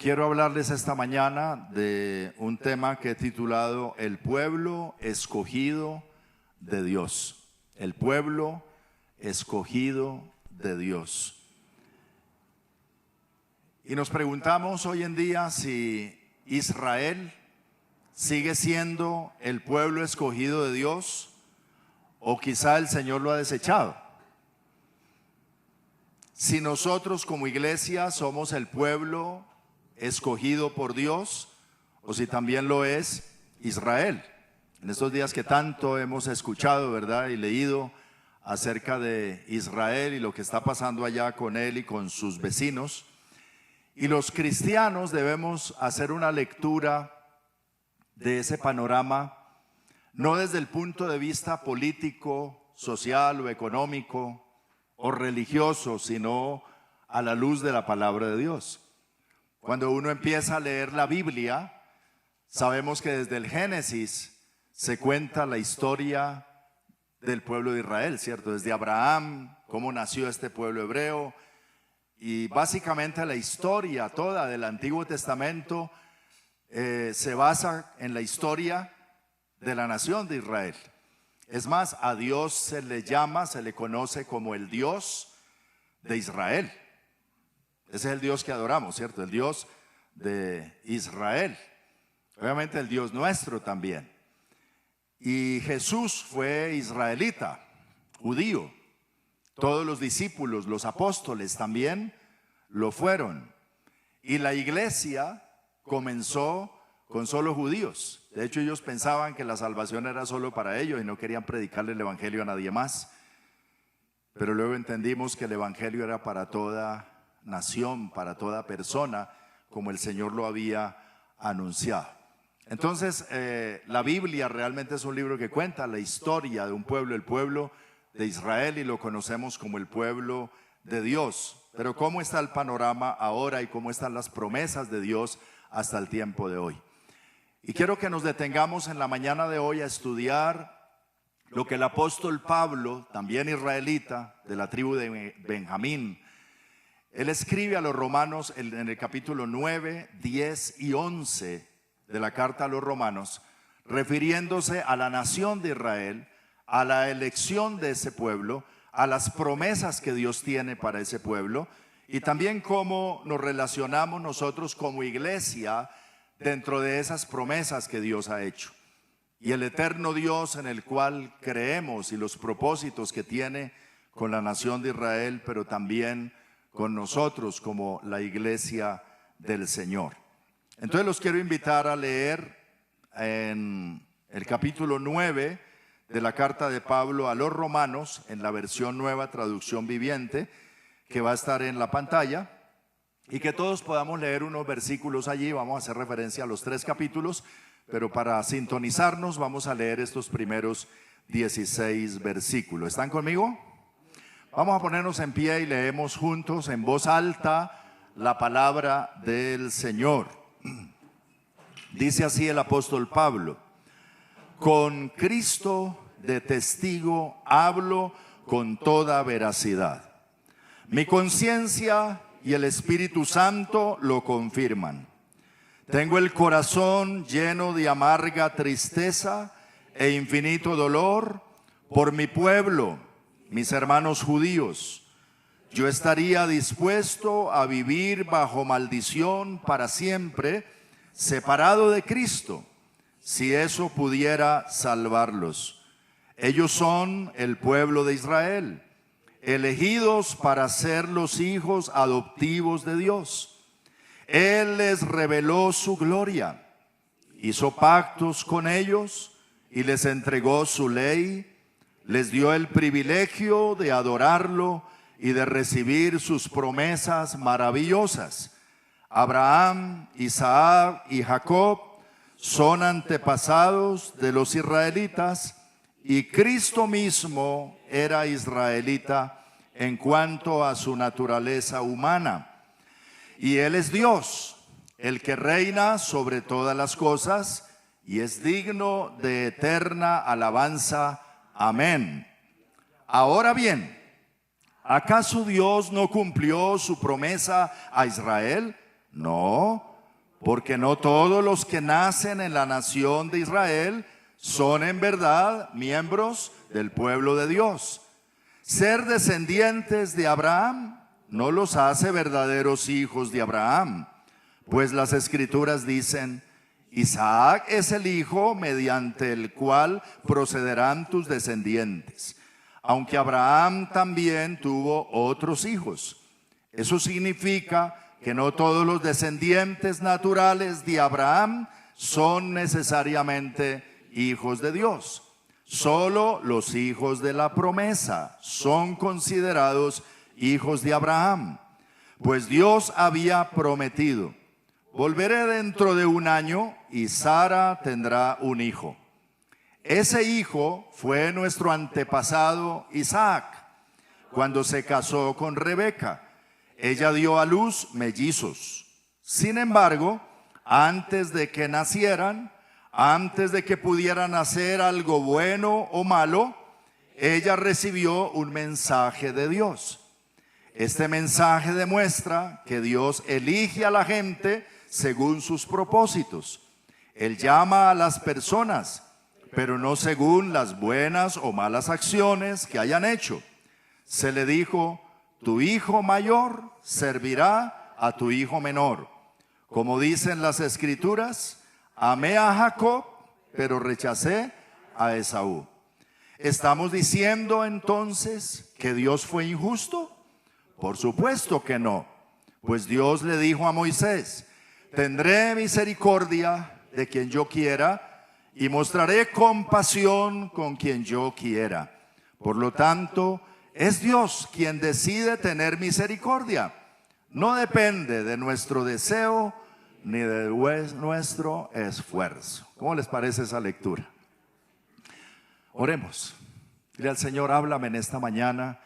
Quiero hablarles esta mañana de un tema que he titulado El pueblo escogido de Dios. El pueblo escogido de Dios. Y nos preguntamos hoy en día si Israel sigue siendo el pueblo escogido de Dios o quizá el Señor lo ha desechado. Si nosotros como iglesia somos el pueblo escogido por Dios o si también lo es Israel. En estos días que tanto hemos escuchado, ¿verdad? Y leído acerca de Israel y lo que está pasando allá con él y con sus vecinos. Y los cristianos debemos hacer una lectura de ese panorama, no desde el punto de vista político, social o económico o religioso, sino a la luz de la palabra de Dios. Cuando uno empieza a leer la Biblia, sabemos que desde el Génesis se cuenta la historia del pueblo de Israel, ¿cierto? Desde Abraham, cómo nació este pueblo hebreo, y básicamente la historia toda del Antiguo Testamento se basa en la historia de la nación de Israel. Es más, a Dios se le conoce como el Dios de Israel. Ese es el Dios que adoramos, ¿cierto? El Dios de Israel. Obviamente el Dios nuestro también. Y Jesús fue israelita, judío. Todos los discípulos, los apóstoles también lo fueron. Y la iglesia comenzó con solo judíos. De hecho, ellos pensaban que la salvación era solo para ellos y no querían predicarle el evangelio a nadie más. Pero luego entendimos que el evangelio era para toda nación, para toda persona, como el Señor lo había anunciado. Entonces, la Biblia realmente es un libro que cuenta la historia de un pueblo, el pueblo de Israel, y lo conocemos como el pueblo de Dios. Pero ¿cómo está el panorama ahora y cómo están las promesas de Dios hasta el tiempo de hoy? Y quiero que nos detengamos en la mañana de hoy a estudiar lo que el apóstol Pablo, también israelita, de la tribu de Benjamín, él escribe a los romanos en el capítulo 9, 10 y 11 de la carta a los romanos, refiriéndose a la nación de Israel, a la elección de ese pueblo, a las promesas que Dios tiene para ese pueblo y también cómo nos relacionamos nosotros como iglesia dentro de esas promesas que Dios ha hecho. Y el eterno Dios en el cual creemos y los propósitos que tiene con la nación de Israel, pero también con nosotros como la iglesia del Señor. Entonces los quiero invitar a leer en el capítulo 9 de la carta de Pablo a los romanos, en la versión nueva traducción viviente, que va a estar en la pantalla, y que todos podamos leer unos versículos allí. Vamos a hacer referencia a los 3 capítulos, pero para sintonizarnos vamos a leer estos primeros 16 versículos. ¿Están conmigo? Vamos a ponernos en pie y leemos juntos en voz alta la palabra del Señor. Dice así el apóstol Pablo: con Cristo de testigo hablo con toda veracidad. Mi conciencia y el Espíritu Santo lo confirman. Tengo el corazón lleno de amarga tristeza e infinito dolor por mi pueblo, mis hermanos judíos. Yo estaría dispuesto a vivir bajo maldición para siempre, separado de Cristo, si eso pudiera salvarlos. Ellos son el pueblo de Israel, elegidos para ser los hijos adoptivos de Dios. Él les reveló su gloria, hizo pactos con ellos y les entregó su ley, les dio el privilegio de adorarlo y de recibir sus promesas maravillosas. Abraham, Isaac y Jacob son antepasados de los israelitas y Cristo mismo era israelita en cuanto a su naturaleza humana. Y Él es Dios, el que reina sobre todas las cosas y es digno de eterna alabanza. Amén. Ahora bien, ¿acaso Dios no cumplió su promesa a Israel? No, porque no todos los que nacen en la nación de Israel son en verdad miembros del pueblo de Dios. Ser descendientes de Abraham no los hace verdaderos hijos de Abraham, pues las Escrituras dicen: Isaac es el hijo mediante el cual procederán tus descendientes, aunque Abraham también tuvo otros hijos. Eso significa que no todos los descendientes naturales de Abraham son necesariamente hijos de Dios. Solo los hijos de la promesa son considerados hijos de Abraham, pues Dios había prometido: volveré dentro de 1 año y Sara tendrá un hijo. Ese hijo fue nuestro antepasado Isaac, cuando se casó con Rebeca. Ella dio a luz mellizos. Sin embargo, antes de que nacieran, antes de que pudieran hacer algo bueno o malo, ella recibió un mensaje de Dios. Este mensaje demuestra que Dios elige a la gente según sus propósitos. Él llama a las personas, pero no según las buenas o malas acciones que hayan hecho. Se le dijo: tu hijo mayor servirá a tu hijo menor. Como dicen las Escrituras: amé a Jacob, pero rechacé a Esaú. ¿Estamos diciendo entonces que Dios fue injusto? Por supuesto que no, pues Dios le dijo a Moisés: tendré misericordia de quien yo quiera y mostraré compasión con quien yo quiera. Por lo tanto, es Dios quien decide tener misericordia. No depende de nuestro deseo ni de nuestro esfuerzo. ¿Cómo les parece esa lectura? Oremos. Dile al Señor: háblame en esta mañana.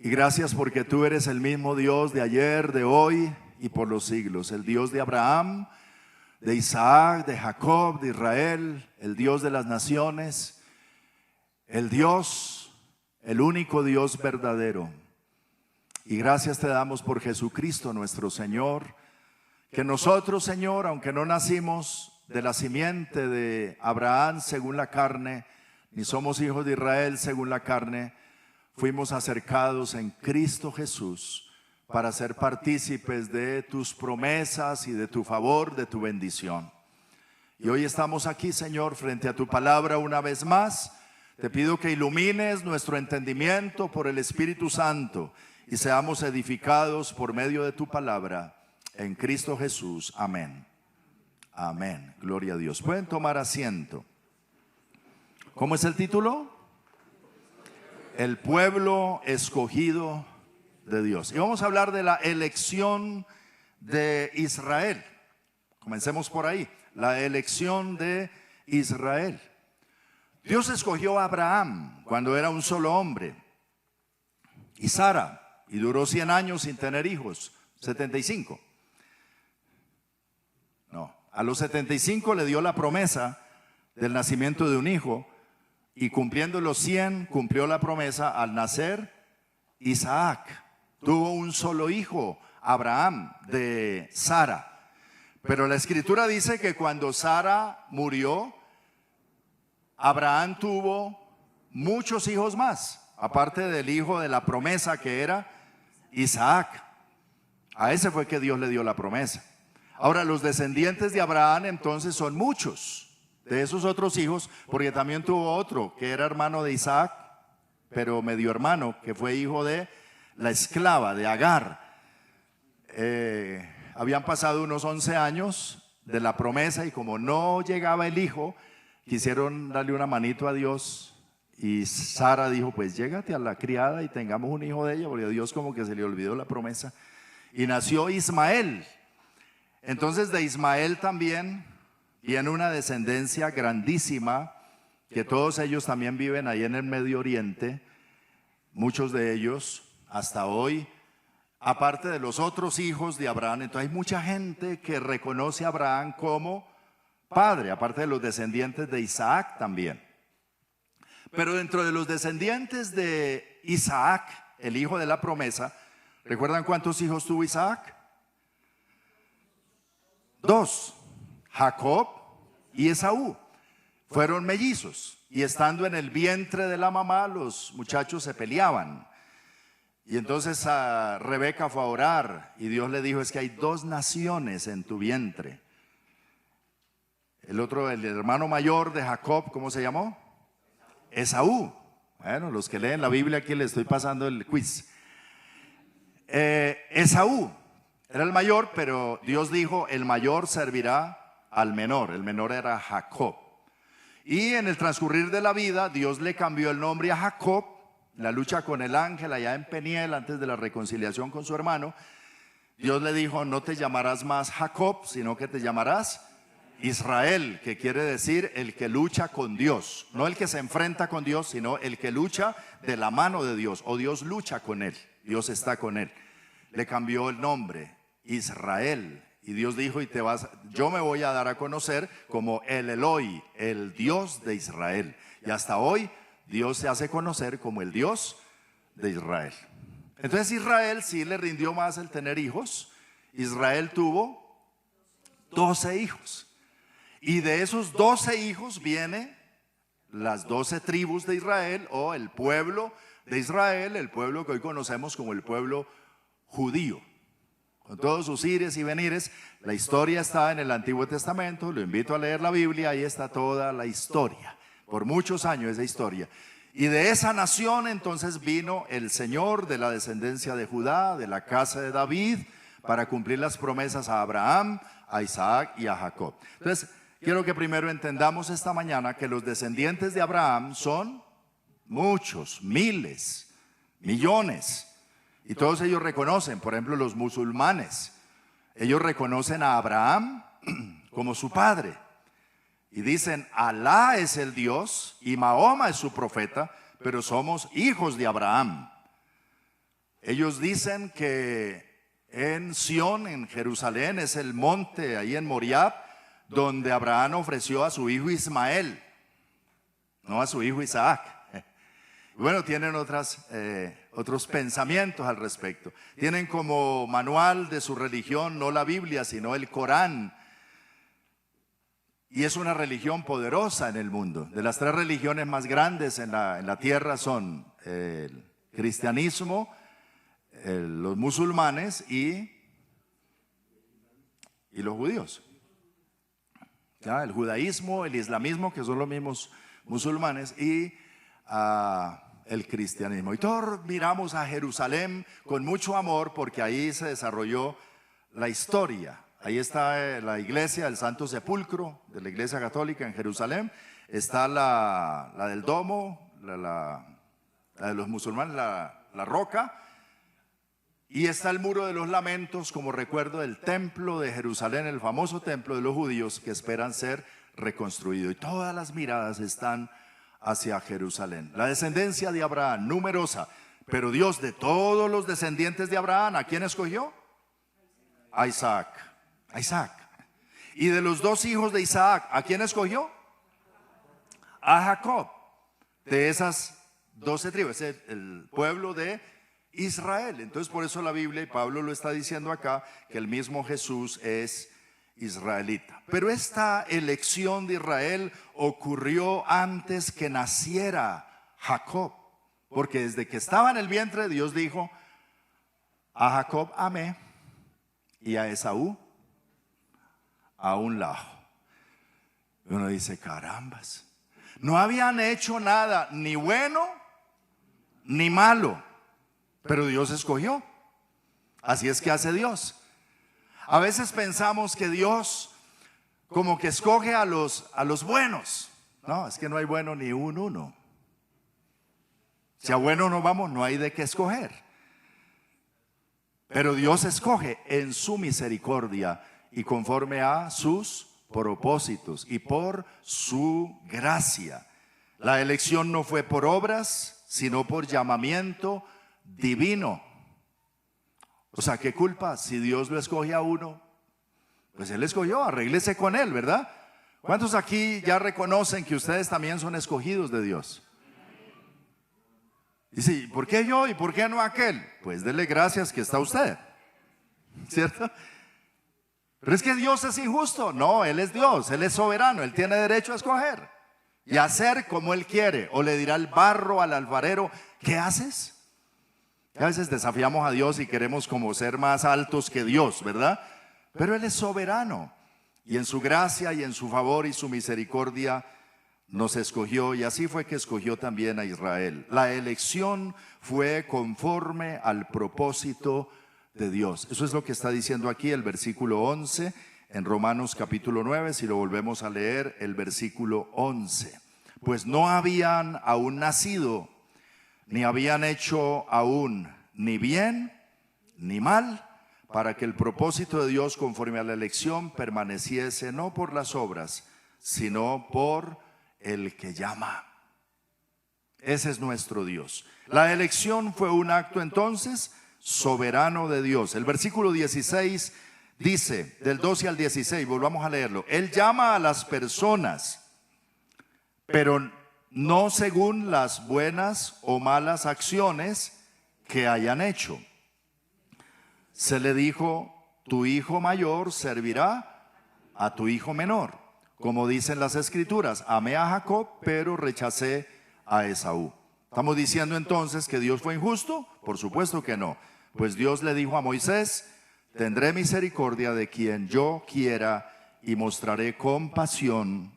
Y gracias porque tú eres el mismo Dios de ayer, de hoy y por los siglos. El Dios de Abraham, de Isaac, de Jacob, de Israel, el Dios de las naciones, el Dios, el único Dios verdadero. Y gracias te damos por Jesucristo nuestro Señor, que nosotros, Señor, aunque no nacimos de la simiente de Abraham según la carne, ni somos hijos de Israel según la carne, fuimos acercados en Cristo Jesús para ser partícipes de tus promesas y de tu favor, de tu bendición. Y hoy estamos aquí, Señor, frente a tu palabra una vez más. Te pido que ilumines nuestro entendimiento por el Espíritu Santo y seamos edificados por medio de tu palabra. En Cristo Jesús. Amén. Amén. Gloria a Dios. Pueden tomar asiento. ¿Cómo es el título? El pueblo escogido de Dios. Y vamos a hablar de la elección de Israel. Comencemos por ahí. La elección de Israel. Dios escogió a Abraham cuando era un solo hombre. Y Sara. Y duró 100 años sin tener hijos. 75. No. A los 75 le dio la promesa del nacimiento de un hijo. Y cumpliendo los 100, cumplió la promesa al nacer Isaac. Tuvo un solo hijo, Abraham, de Sara. Pero la Escritura dice que cuando Sara murió, Abraham tuvo muchos hijos más, aparte del hijo de la promesa que era Isaac. A ese fue que Dios le dio la promesa. Ahora, los descendientes de Abraham entonces son muchos. De esos otros hijos, porque también tuvo otro que era hermano de Isaac, pero medio hermano, que fue hijo de la esclava de Agar. Habían pasado unos 11 años de la promesa y como no llegaba el hijo, quisieron darle una manito a Dios. Y Sara dijo: pues llégate a la criada y tengamos un hijo de ella, porque a Dios como que se le olvidó la promesa. Y nació Ismael. Entonces de Ismael también viene una descendencia grandísima, que todos ellos también viven ahí en el Medio Oriente, muchos de ellos hasta hoy, aparte de los otros hijos de Abraham. Entonces hay mucha gente que reconoce a Abraham como padre, aparte de los descendientes de Isaac también. Pero dentro de los descendientes de Isaac, el hijo de la promesa, ¿recuerdan cuántos hijos tuvo Isaac? dos, Jacob y Esaú. Fueron mellizos y estando en el vientre de la mamá los muchachos se peleaban. Y entonces Rebeca fue a orar y Dios le dijo: es que hay dos naciones en tu vientre. El otro, el hermano mayor de Jacob, ¿cómo se llamó? Esaú. Bueno, los que leen la Biblia aquí les estoy pasando el quiz. Esaú era el mayor, pero Dios dijo: el mayor servirá al menor. El menor era Jacob. Y en el transcurrir de la vida, Dios le cambió el nombre a Jacob. La lucha con el ángel allá en Peniel, antes de la reconciliación con su hermano, Dios le dijo: no te llamarás más Jacob, sino que te llamarás Israel, que quiere decir el que lucha con Dios. No el que se enfrenta con Dios, sino el que lucha de la mano de Dios, o Dios lucha con él, Dios está con él. Le cambió el nombre, Israel. Y Dios dijo: yo me voy a dar a conocer como el Eloi, el Dios de Israel. Y hasta hoy Dios se hace conocer como el Dios de Israel. Entonces Israel sí le rindió más el tener hijos. Israel tuvo 12 hijos. Y de esos 12 hijos vienen las 12 tribus de Israel, o el pueblo de Israel, el pueblo que hoy conocemos como el pueblo judío. Con todos sus ires y venires. La historia está en el Antiguo Testamento. Lo invito a leer la Biblia, ahí está toda la historia. Por muchos años esa historia. Y de esa nación entonces vino el Señor de la descendencia de Judá, de la casa de David, para cumplir las promesas a Abraham, a Isaac y a Jacob. Entonces, quiero que primero entendamos esta mañana que los descendientes de Abraham son muchos, miles, millones. Y todos ellos reconocen, por ejemplo, los musulmanes, ellos reconocen a Abraham como su padre. Y dicen: Alá es el Dios y Mahoma es su profeta, pero somos hijos de Abraham. Ellos dicen que en Sión, en Jerusalén, es el monte ahí en Moriab, donde Abraham ofreció a su hijo Ismael, no a su hijo Isaac. Bueno, tienen otros pensamientos al respecto. Tienen como manual de su religión no la Biblia, sino el Corán. Y es una religión poderosa en el mundo. De las tres religiones más grandes en la tierra son el cristianismo, los musulmanes y los judíos. ¿Ya? El judaísmo, el islamismo, que son los mismos musulmanes, y el cristianismo. Y todos miramos a Jerusalén con mucho amor porque ahí se desarrolló la historia. Ahí está la iglesia del Santo Sepulcro de la Iglesia Católica en Jerusalén. Está la del Domo, la de los musulmanes, la Roca. Y está el Muro de los Lamentos como recuerdo del templo de Jerusalén, el famoso templo de los judíos que esperan ser reconstruido. Y todas las miradas están hacia Jerusalén. La descendencia de Abraham, numerosa. Pero Dios, de todos los descendientes de Abraham, ¿a quién escogió? A Isaac. A Isaac. Y de los dos hijos de Isaac, ¿a quién escogió? A Jacob. De esas 12 tribus, el pueblo de Israel. Entonces por eso la Biblia, y Pablo lo está diciendo acá, que el mismo Jesús es israelita. Pero esta elección de Israel ocurrió antes que naciera Jacob, porque desde que estaba en el vientre Dios dijo: a Jacob amé y a Esaú a un lado. Y uno dice: carambas, no habían hecho nada ni bueno ni malo, pero Dios escogió. Así es que hace Dios. A veces pensamos que Dios como que escoge a los buenos. No, es que no hay bueno ni un uno. Si a bueno no vamos, no hay de qué escoger. Pero Dios escoge en su misericordia y conforme a sus propósitos y por su gracia. La elección no fue por obras, sino por llamamiento divino. O sea, ¿qué culpa? Si Dios lo escoge a uno, pues Él escogió, arréglese con Él, ¿verdad? ¿Cuántos aquí ya reconocen que ustedes también son escogidos de Dios? Y sí, ¿por qué yo y por qué no aquel? Pues dele gracias que está usted, ¿cierto? Pero es que Dios es injusto. No, Él es Dios, Él es soberano, Él tiene derecho a escoger y hacer como Él quiere. O le dirá el barro al alfarero, ¿qué haces? A veces desafiamos a Dios y queremos como ser más altos que Dios, ¿verdad? Pero Él es soberano y en su gracia y en su favor y su misericordia nos escogió, y así fue que escogió también a Israel. La elección fue conforme al propósito de Dios. Eso es lo que está diciendo aquí el versículo 11 en Romanos capítulo 9, si lo volvemos a leer, el versículo 11. Pues no habían aún nacido, ni habían hecho aún ni bien ni mal, para que el propósito de Dios conforme a la elección permaneciese no por las obras, sino por el que llama. Ese es nuestro Dios. La elección fue un acto entonces soberano de Dios. El versículo 16 dice, del 12 al 16, volvamos a leerlo. Él llama a las personas, pero no según las buenas o malas acciones que hayan hecho. Se le dijo, tu hijo mayor servirá a tu hijo menor. Como dicen las escrituras, amé a Jacob, pero rechacé a Esaú. ¿Estamos diciendo entonces que Dios fue injusto? Por supuesto que no. Pues Dios le dijo a Moisés, tendré misericordia de quien yo quiera y mostraré compasión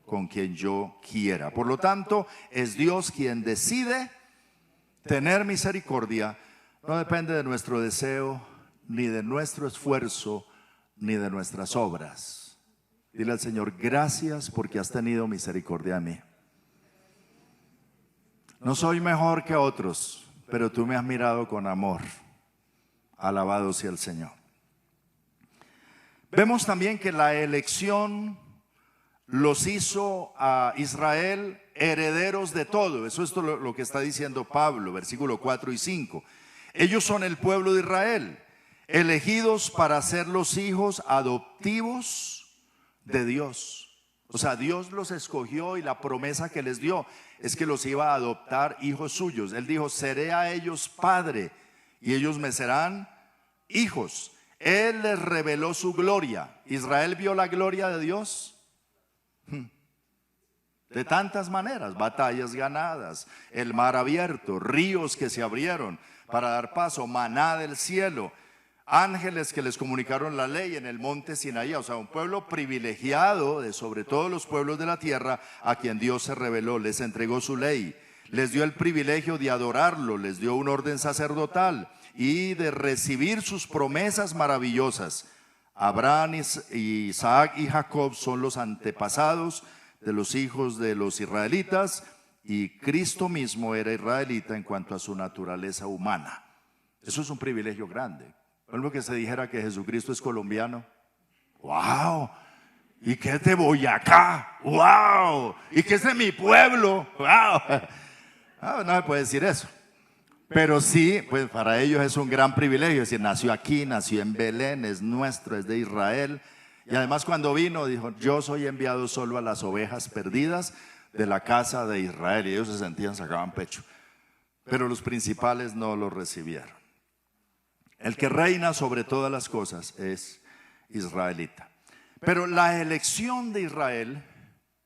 con quien yo quiera. Por lo tanto, es Dios quien decide tener misericordia. No depende de nuestro deseo, ni de nuestro esfuerzo, ni de nuestras obras. Dile al Señor, gracias porque has tenido misericordia de mí. No soy mejor que otros, pero tú me has mirado con amor. Alabado sea el Señor. Vemos también que la elección los hizo a Israel herederos de todo. Eso es lo que está diciendo Pablo, versículo 4 y 5. Ellos son el pueblo de Israel, elegidos para ser los hijos adoptivos de Dios. O sea, Dios los escogió y la promesa que les dio es que los iba a adoptar hijos suyos. Él dijo, seré a ellos padre y ellos me serán hijos. Él les reveló su gloria. ¿Israel vio la gloria de Dios? De tantas maneras, batallas ganadas, el mar abierto, ríos que se abrieron para dar paso, maná del cielo, ángeles que les comunicaron la ley en el monte Sinaí. O sea, un pueblo privilegiado de sobre todos los pueblos de la tierra, a quien Dios se reveló, les entregó su ley, les dio el privilegio de adorarlo, les dio un orden sacerdotal y de recibir sus promesas maravillosas. Abraham, Isaac y Jacob son los antepasados de los hijos de los israelitas, y Cristo mismo era israelita en cuanto a su naturaleza humana. Eso es un privilegio grande. Algo que se dijera que Jesucristo es colombiano. ¡Wow! ¿Y qué es de Boyacá? ¡Wow! ¿Y qué es de mi pueblo? ¡Wow! No se puede decir eso. Pero sí, pues para ellos es un gran privilegio. Es decir, nació aquí, nació en Belén, es nuestro, es de Israel. Y además cuando vino dijo, yo soy enviado solo a las ovejas perdidas de la casa de Israel. Y ellos se sentían, sacaban pecho. Pero los principales no lo recibieron. El que reina sobre todas las cosas es israelita. Pero la elección de Israel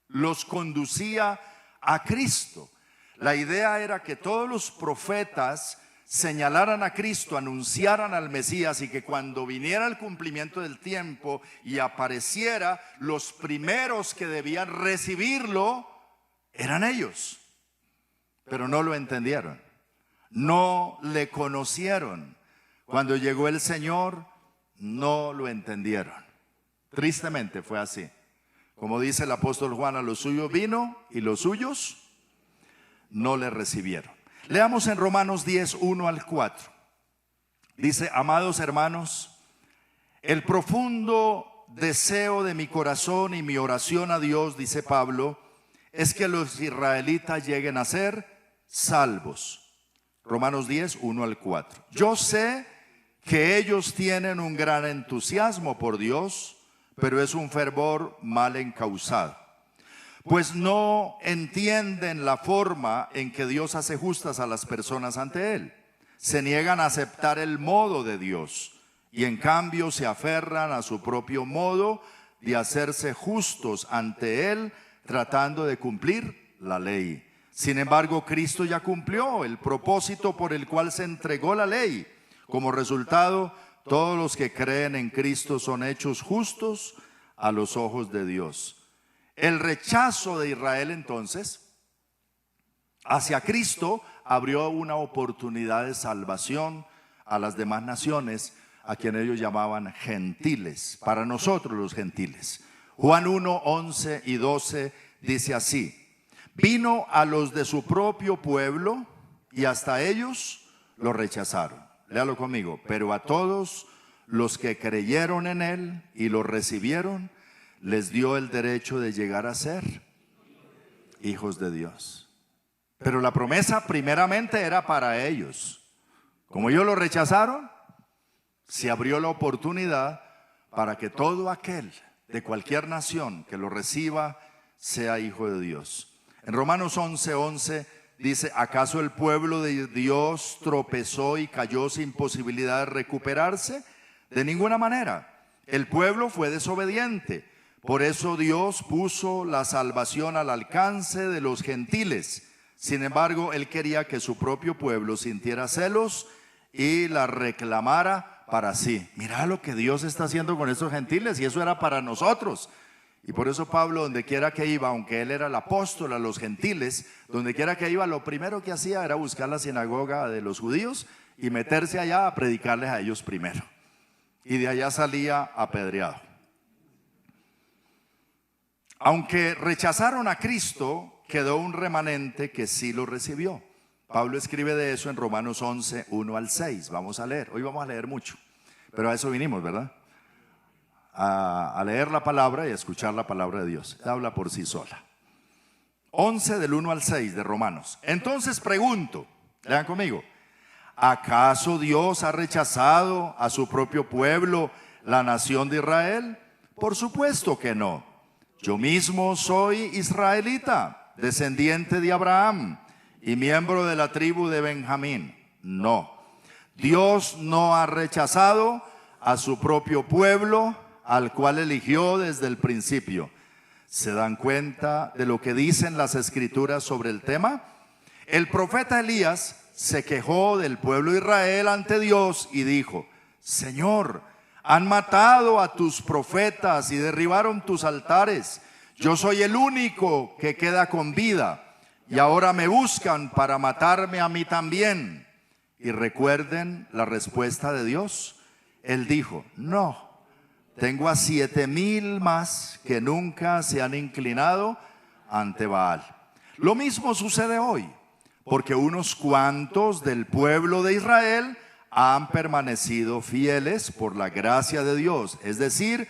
los conducía a Cristo. La idea era que todos los profetas señalaran a Cristo, anunciaran al Mesías, y que cuando viniera el cumplimiento del tiempo y apareciera, los primeros que debían recibirlo eran ellos. Pero no lo entendieron, no le conocieron. Cuando llegó el Señor, no lo entendieron. Tristemente fue así. Como dice el apóstol Juan, a los suyos vino y los suyos no le recibieron. Leamos en Romanos 10, 1 al 4. Dice, amados hermanos, el profundo deseo de mi corazón y mi oración a Dios, dice Pablo, es que los israelitas lleguen a ser salvos. Romanos 10, 1 al 4. Yo sé que ellos tienen un gran entusiasmo por Dios, pero es un fervor mal encausado. Pues no entienden la forma en que Dios hace justas a las personas ante Él. Se niegan a aceptar el modo de Dios y en cambio se aferran a su propio modo de hacerse justos ante Él, tratando de cumplir la ley. Sin embargo, Cristo ya cumplió el propósito por el cual se entregó la ley. Como resultado, todos los que creen en Cristo son hechos justos a los ojos de Dios. El rechazo de Israel entonces hacia Cristo abrió una oportunidad de salvación a las demás naciones, a quienes ellos llamaban gentiles, para nosotros los gentiles. Juan 1, 11 y 12 dice así: vino a los de su propio pueblo y hasta ellos lo rechazaron. Léalo conmigo. Pero a todos los que creyeron en Él y lo recibieron, les dio el derecho de llegar a ser hijos de Dios. Pero la promesa primeramente era para ellos. Como ellos lo rechazaron, se abrió la oportunidad para que todo aquel de cualquier nación que lo reciba sea hijo de Dios. En Romanos 11, 11 dice: ¿acaso el pueblo de Dios tropezó y cayó sin posibilidad de recuperarse? De ninguna manera. El pueblo fue desobediente. Por eso Dios puso la salvación al alcance de los gentiles. Sin embargo, Él quería que su propio pueblo sintiera celos y la reclamara para sí. Mira lo que Dios está haciendo con estos gentiles, y eso era para nosotros. Y por eso Pablo, donde quiera que iba, aunque él era el apóstol a los gentiles, donde quiera que iba, lo primero que hacía era buscar la sinagoga de los judíos y meterse allá a predicarles a ellos primero. Y de allá salía apedreado. Aunque rechazaron a Cristo, quedó un remanente que sí lo recibió. Pablo escribe de eso en Romanos 11, 1 al 6. Vamos a leer. Hoy vamos a leer mucho, pero a eso vinimos, ¿verdad? A leer la palabra y a escuchar la palabra de Dios. Habla por sí sola. 11 del 1 al 6 de Romanos. Entonces pregunto, lean conmigo: ¿acaso Dios ha rechazado a su propio pueblo, la nación de Israel? Por supuesto que no. Yo mismo soy israelita, descendiente de Abraham y miembro de la tribu de Benjamín. No, Dios no ha rechazado a su propio pueblo, al cual eligió desde el principio. ¿Se dan cuenta de lo que dicen las escrituras sobre el tema? El profeta Elías se quejó del pueblo de Israel ante Dios y dijo: Señor, han matado a tus profetas y derribaron tus altares. Yo soy el único que queda con vida y ahora me buscan para matarme a mí también. Y recuerden la respuesta de Dios. Él dijo: no, tengo a 7,000 más que nunca se han inclinado ante Baal. Lo mismo sucede hoy, porque unos cuantos del pueblo de Israel han permanecido fieles por la gracia de Dios, es decir,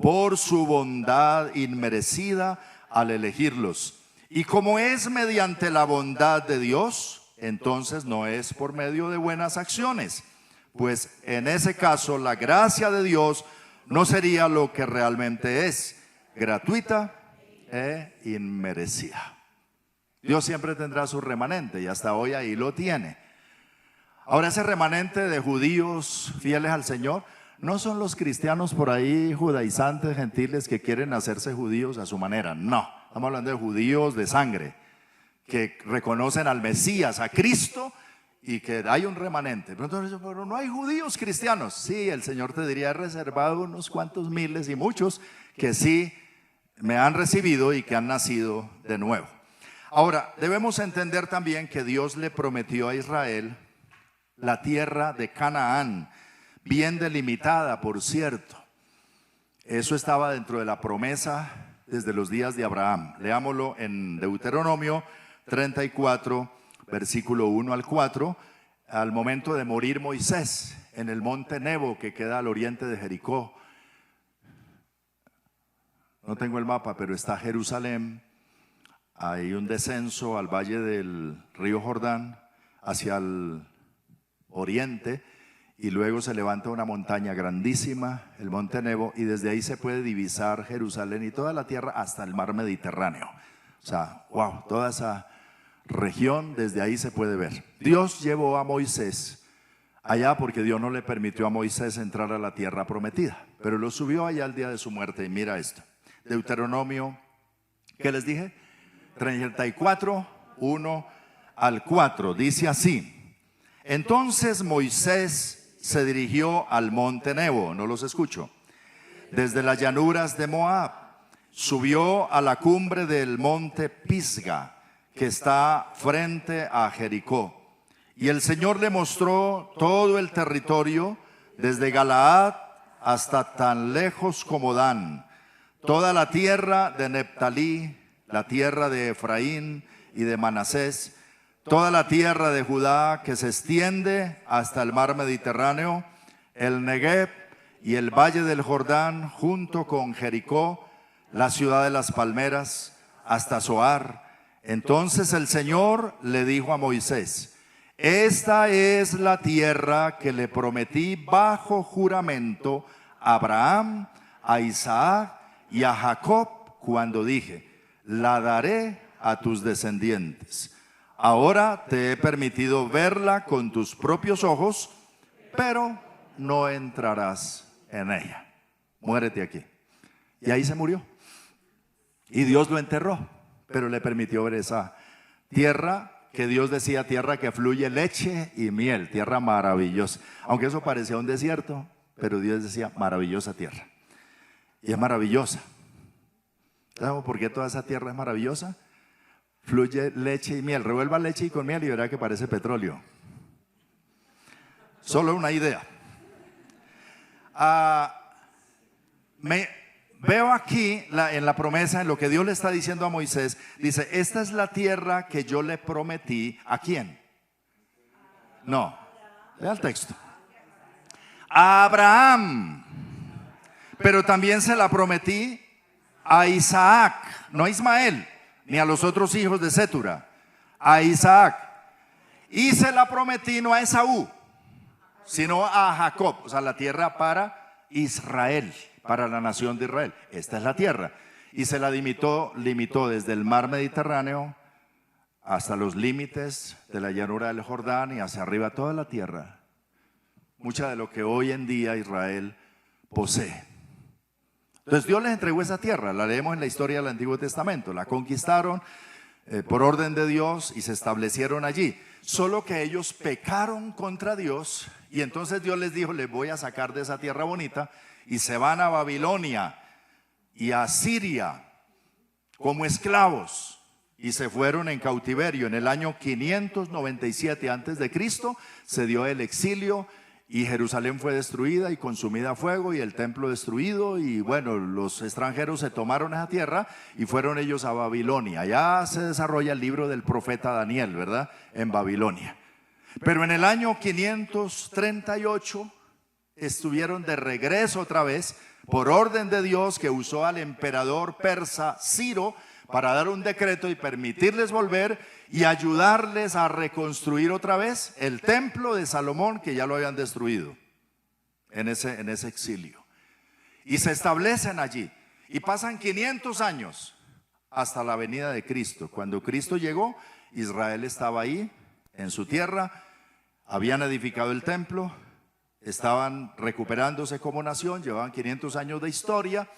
por su bondad inmerecida al elegirlos. Y como es mediante la bondad de Dios, entonces no es por medio de buenas acciones, pues en ese caso la gracia de Dios no sería lo que realmente es: gratuita e inmerecida. Dios siempre tendrá su remanente y hasta hoy ahí lo tiene. Ahora, ese remanente de judíos fieles al Señor no son los cristianos por ahí judaizantes, gentiles, que quieren hacerse judíos a su manera. No, estamos hablando de judíos de sangre, que reconocen al Mesías, a Cristo, y que hay un remanente. Pero no hay judíos cristianos. Sí, el Señor te diría: he reservado unos cuantos miles y muchos que sí me han recibido y que han nacido de nuevo. Ahora, debemos entender también que Dios le prometió a Israel la tierra de Canaán, bien delimitada, por cierto. Eso estaba dentro de la promesa desde los días de Abraham. Leámoslo en Deuteronomio 34, versículo 1 al 4. Al momento de morir Moisés en el monte Nebo, que queda al oriente de Jericó. No tengo el mapa, pero está Jerusalén. Hay un descenso al valle del río Jordán hacia el oriente, y luego se levanta una montaña grandísima, el monte Nebo, y desde ahí se puede divisar Jerusalén y toda la tierra hasta el mar Mediterráneo. O sea, wow, toda esa región desde ahí se puede ver. Dios llevó a Moisés allá porque Dios no le permitió a Moisés entrar a la tierra prometida, pero lo subió allá al día de su muerte. Y mira esto, Deuteronomio, ¿qué les dije? 34, 1 al 4, dice así: entonces Moisés se dirigió al monte Nebo, no los escucho, desde las llanuras de Moab, subió a la cumbre del monte Pisga, que está frente a Jericó. Y el Señor le mostró todo el territorio, desde Galaad hasta tan lejos como Dan, toda la tierra de Neftalí, la tierra de Efraín y de Manasés, toda la tierra de Judá que se extiende hasta el mar Mediterráneo, el Negev y el valle del Jordán, junto con Jericó, la ciudad de las palmeras, hasta Zoar. Entonces el Señor le dijo a Moisés: esta es la tierra que le prometí bajo juramento a Abraham, a Isaac y a Jacob, cuando dije: la daré a tus descendientes. Ahora te he permitido verla con tus propios ojos, pero no entrarás en ella. Muérete aquí. Y ahí se murió. Y Dios lo enterró, pero le permitió ver esa tierra que Dios decía: tierra que fluye leche y miel, tierra maravillosa. Aunque eso parecía un desierto, pero Dios decía: maravillosa tierra. Y es maravillosa. ¿Sabes por qué toda esa tierra es maravillosa? Fluye leche y miel. Revuelva leche y con miel y verá que parece petróleo. Solo una idea. Veo aquí en la promesa, en lo que Dios le está diciendo a Moisés, dice: esta es la tierra que yo le prometí. ¿A quién? No, lea el texto. A Abraham. Pero también se la prometí a Isaac, no a Ismael, ni a los otros hijos de Cetura, a Isaac. Y se la prometí no a Esaú, sino a Jacob, o sea, la tierra para Israel, para la nación de Israel. Esta es la tierra. Y se la limitó desde el mar Mediterráneo hasta los límites de la llanura del Jordán y hacia arriba toda la tierra. Mucha de lo que hoy en día Israel posee. Entonces Dios les entregó esa tierra, la leemos en la historia del Antiguo Testamento. La conquistaron por orden de Dios y se establecieron allí. Solo que ellos pecaron contra Dios y entonces Dios les dijo: les voy a sacar de esa tierra bonita, y se van a Babilonia y a Siria como esclavos. Y se fueron en cautiverio. En el año 597 antes de Cristo se dio el exilio y Jerusalén fue destruida y consumida a fuego, y el templo destruido. Y bueno, los extranjeros se tomaron esa tierra y fueron ellos a Babilonia. Allá se desarrolla el libro del profeta Daniel, ¿verdad? En Babilonia. Pero en el año 538 estuvieron de regreso otra vez por orden de Dios, que usó al emperador persa Ciro para dar un decreto y permitirles volver y ayudarles a reconstruir otra vez el templo de Salomón, que ya lo habían destruido en ese exilio. Y se establecen allí y pasan 500 años hasta la venida de Cristo. Cuando Cristo llegó, Israel estaba ahí en su tierra, habían edificado el templo, estaban recuperándose como nación, llevaban 500 años de historia.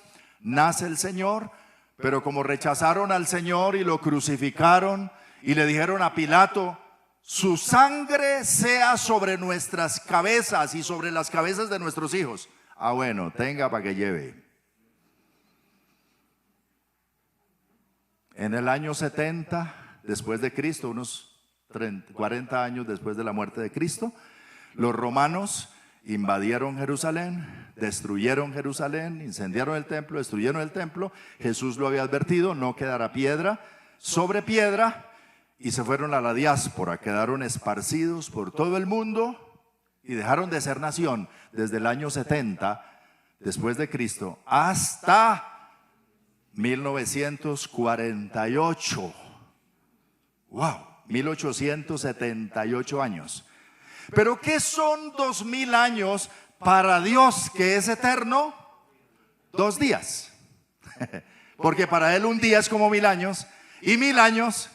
Nace el Señor, pero como rechazaron al Señor y lo crucificaron y le dijeron a Pilato: su sangre sea sobre nuestras cabezas y sobre las cabezas de nuestros hijos. Ah, bueno, tenga para que lleve. En el año 70 después de Cristo, unos 40 años después de la muerte de Cristo, los romanos invadieron Jerusalén, destruyeron Jerusalén, incendiaron el templo, destruyeron el templo. Jesús lo había advertido: no quedará piedra sobre piedra. Y se fueron a la diáspora, quedaron esparcidos por todo el mundo y dejaron de ser nación desde el año 70 después de Cristo hasta 1948. ¡Wow! 1878 años. Pero ¿qué son 2000 años para Dios, que es eterno? 2 días. Porque para Él un día es como 1000 años y 1000 años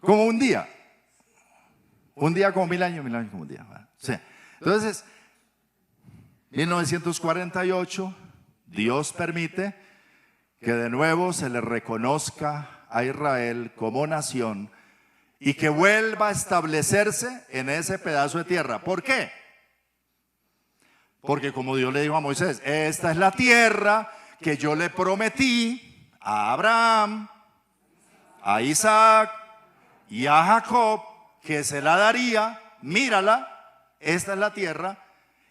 como un día. Un día como 1000 años, 1000 años como un día. Sí. Entonces, 1948, Dios permite que de nuevo se le reconozca a Israel como nación y que vuelva a establecerse en ese pedazo de tierra. ¿Por qué? Porque como Dios le dijo a Moisés, esta es la tierra que yo le prometí a Abraham, a Isaac y a Jacob, que se la daría. Mírala, esta es la tierra,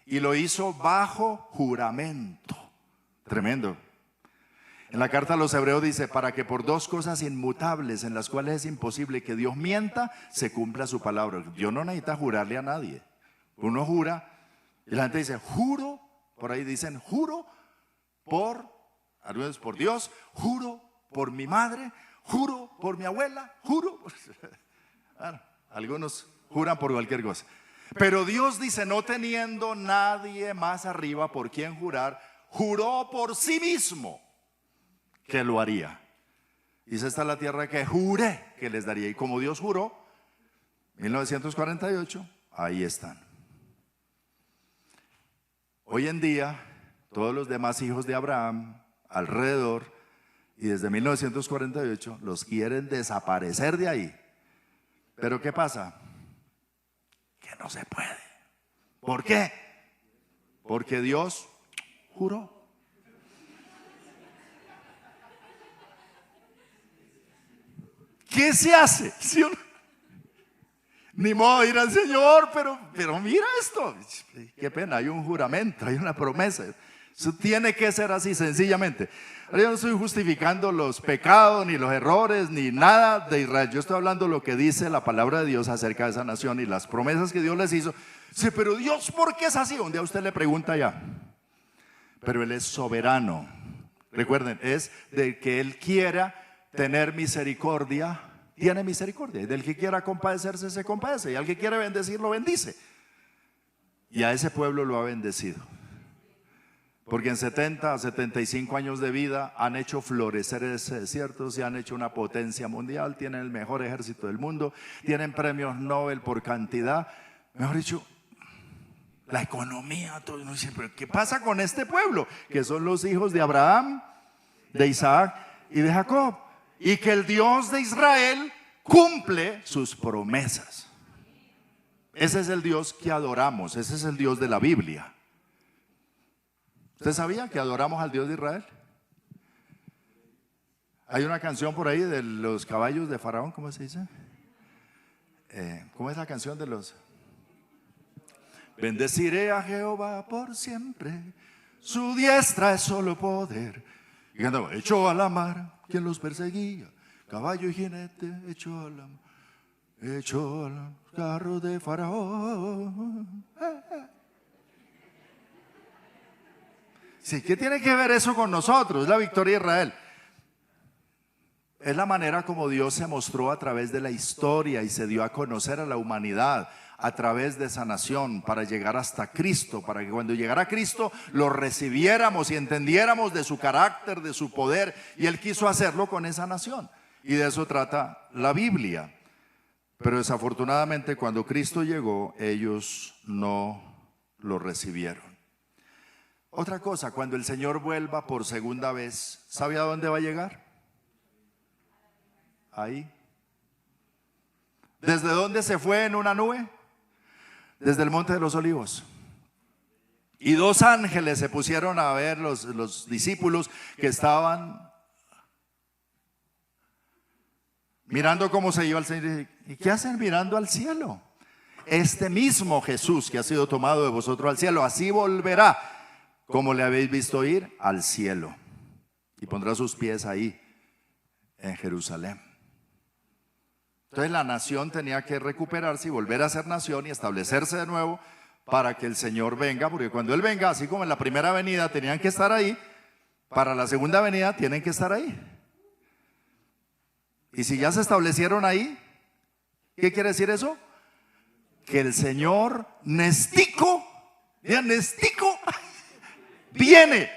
y lo hizo bajo juramento. Tremendo. En la carta a los Hebreos dice, para que por dos cosas inmutables en las cuales es imposible que Dios mienta, se cumpla su palabra. Dios no necesita jurarle a nadie. Uno jura y la gente dice, juro, por ahí dicen, juro algunos por Dios, juro por mi madre, juro por mi abuela, juro. Bueno, algunos juran por cualquier cosa. Pero Dios dice, no teniendo nadie más arriba por quien jurar, juró por sí mismo que lo haría. Dice, esta es la tierra que juré que les daría. Y como Dios juró, 1948, ahí están. Hoy en día, todos los demás hijos de Abraham, alrededor, y desde 1948, los quieren desaparecer de ahí. Pero ¿qué pasa? Que no se puede. ¿Por qué? Porque Dios juró. ¿Qué se hace? ¿Sí o no? Ni modo de ir al Señor, pero mira esto. Qué pena, hay un juramento, hay una promesa. Eso tiene que ser así, sencillamente. Ahora yo no estoy justificando los pecados, ni los errores, ni nada de Israel. Yo estoy hablando de lo que dice la palabra de Dios acerca de esa nación y las promesas que Dios les hizo. Sí, pero Dios, ¿por qué es así? Un día usted le pregunta ya. Pero Él es soberano. Recuerden, es de que Él quiera tener misericordia, tiene misericordia. Y del que quiera compadecerse, se compadece. Y al que quiere bendecir, lo bendice. Y a ese pueblo lo ha bendecido. Porque en 70 a 75 años de vida han hecho florecer ese desierto, se han hecho una potencia mundial, tienen el mejor ejército del mundo, tienen premios Nobel por cantidad. Mejor dicho, la economía, todo. Uno dice, pero ¿qué pasa con este pueblo? Que son los hijos de Abraham, de Isaac y de Jacob. Y que el Dios de Israel cumple sus promesas. Ese es el Dios que adoramos, ese es el Dios de la Biblia. ¿Usted sabía que adoramos al Dios de Israel? Hay una canción por ahí de los caballos de Faraón, ¿cómo se dice? ¿Cómo es la canción de los? Bendeciré a Jehová por siempre, su diestra es solo poder. Y andaba, echó a la mar quien los perseguía, caballo y jinete, echó al carro de Faraón. Sí, ¿qué tiene que ver eso con nosotros? Es la victoria de Israel. Es la manera como Dios se mostró a través de la historia y se dio a conocer a la humanidad a través de esa nación para llegar hasta Cristo, para que cuando llegara Cristo lo recibiéramos y entendiéramos de su carácter, de su poder, y Él quiso hacerlo con esa nación. Y de eso trata la Biblia. Pero desafortunadamente cuando Cristo llegó, ellos no lo recibieron. Otra cosa, cuando el Señor vuelva por segunda vez, ¿sabe a dónde va a llegar? Ahí. ¿Desde dónde se fue en una nube? Desde el Monte de los Olivos. Y dos ángeles se pusieron a ver los discípulos que estaban mirando cómo se iba el Señor. ¿Y qué hacen mirando al cielo? Este mismo Jesús que ha sido tomado de vosotros al cielo, así volverá, como le habéis visto ir al cielo, y pondrá sus pies ahí en Jerusalén. Entonces la nación tenía que recuperarse y volver a ser nación y establecerse de nuevo para que el Señor venga, porque cuando Él venga, así como en la primera venida tenían que estar ahí, para la segunda venida tienen que estar ahí. Y si ya se establecieron ahí, ¿qué quiere decir eso? Que el Señor Nestico, viene.